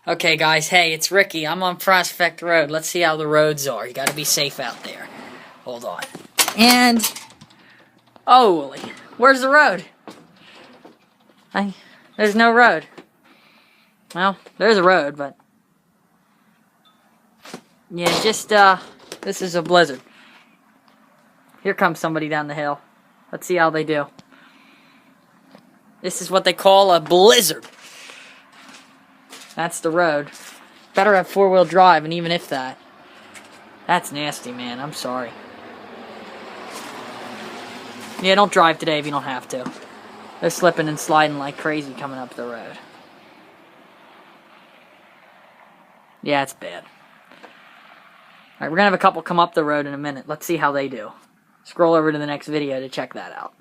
Okay, guys, hey, it's Ricky. I'm on Prospect Road. Let's see how the roads are. You gotta be safe out there. Hold on. And... holy, where's the road? There's no road. Well, there's a road, but... yeah, just, this is a blizzard. Here comes somebody down the hill. Let's see how they do. This is what they call a blizzard. That's the road. Better have four-wheel drive, and even if that. That's nasty, man. I'm sorry. Yeah, don't drive today if you don't have to. They're slipping and sliding like crazy coming up the road. Yeah, it's bad. Alright, we're gonna have a couple come up the road in a minute. Let's see how they do. Scroll over to the next video to check that out.